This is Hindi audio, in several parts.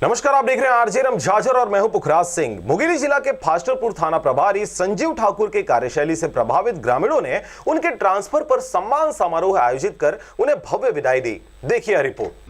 नमस्कार, आप देख रहे हैं आरजे रमझाझर और मैं हूं पुखराज सिंह। मुंगेली जिला के फास्टरपुर थाना प्रभारी संजीव ठाकुर के कार्यशैली से प्रभावित ग्रामीणों ने उनके ट्रांसफर पर सम्मान समारोह आयोजित कर उन्हें भव्य विदाई दी। देखिए रिपोर्ट।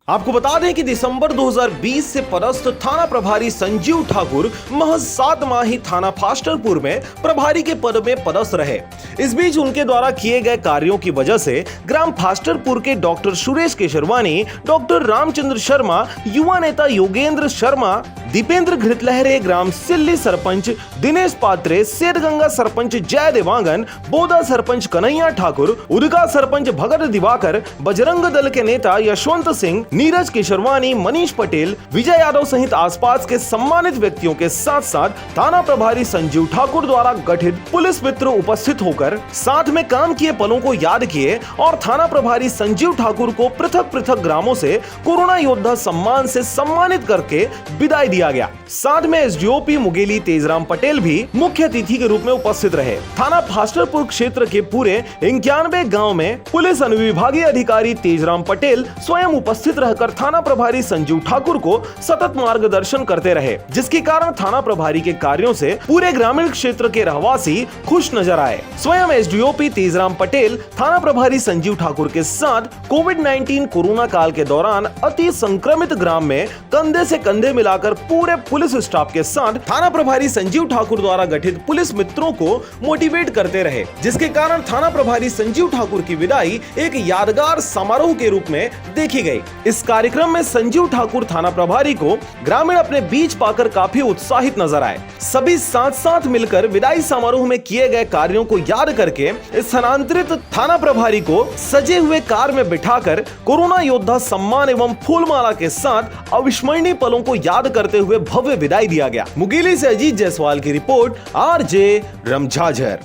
आपको बता दें कि दिसंबर 2020 से पदस्थ थाना प्रभारी संजीव ठाकुर महज 7 माह ही थाना फास्टरपुर में प्रभारी के पद में पदस्थ रहे। इस बीच उनके द्वारा किए गए कार्यों की वजह से ग्राम फास्टरपुर के डॉक्टर सुरेश केशरवानी, डॉक्टर रामचंद्र शर्मा, युवा नेता योगेंद्र शर्मा, दीपेंद्र घृतलहरे, ग्राम सिल्ली सरपंच दिनेश पात्रे, सेठगंगा सरपंच जय देवांगन, बोदा सरपंच कन्हैया ठाकुर, उदगा सरपंच भगत दिवाकर, बजरंग दल के नेता यशवंत सिंह, नीरज केशरवानी, मनीष पटेल, विजय यादव सहित आसपास के सम्मानित व्यक्तियों के साथ साथ थाना प्रभारी संजीव ठाकुर द्वारा गठित पुलिस मित्र उपस्थित होकर साथ में काम किए पलों को याद किए और थाना प्रभारी संजीव ठाकुर को पृथक पृथक ग्रामों से कोरोना योद्धा सम्मान से सम्मानित करके विदाई दिया गया। साथ में एसडीओपी मुंगेली तेजराम पटेल भी मुख्य अतिथि के रूप में उपस्थित रहे। थाना फास्टरपुर क्षेत्र के पूरे 91 गाँव में पुलिस अनुविभागीय अधिकारी तेजराम पटेल स्वयं उपस्थित रहकर थाना प्रभारी संजीव ठाकुर को सतत मार्गदर्शन करते रहे, जिसके कारण थाना प्रभारी के कार्यों से पूरे ग्रामीण क्षेत्र के रहवासी खुश नजर आए। स्वयं एसडीओपी तेजराम पटेल थाना प्रभारी संजीव ठाकुर के साथ कोविड-19 कोरोना काल के दौरान अति संक्रमित ग्राम में कंधे से कंधे मिलाकर पूरे पुलिस स्टाफ के साथ थाना प्रभारी संजीव ठाकुर द्वारा गठित पुलिस मित्रों को मोटिवेट करते रहे, जिसके कारण थाना प्रभारी संजीव ठाकुर की विदाई एक यादगार समारोह के रूप में देखी गई। इस कार्यक्रम में संजीव ठाकुर थाना प्रभारी को ग्रामीण अपने बीच पाकर काफी उत्साहित नजर आए। सभी साथ साथ मिलकर विदाई समारोह में किए गए कार्यों को याद करके स्थानांतरित थाना प्रभारी को सजे हुए कार में बिठाकर कोरोना योद्धा सम्मान एवं फूलमाला के साथ अविस्मरणीय पलों को याद करते हुए भव्य विदाई दिया गया। मुंगेली से अजीत जायसवाल की रिपोर्ट, आरजे रमझाझर।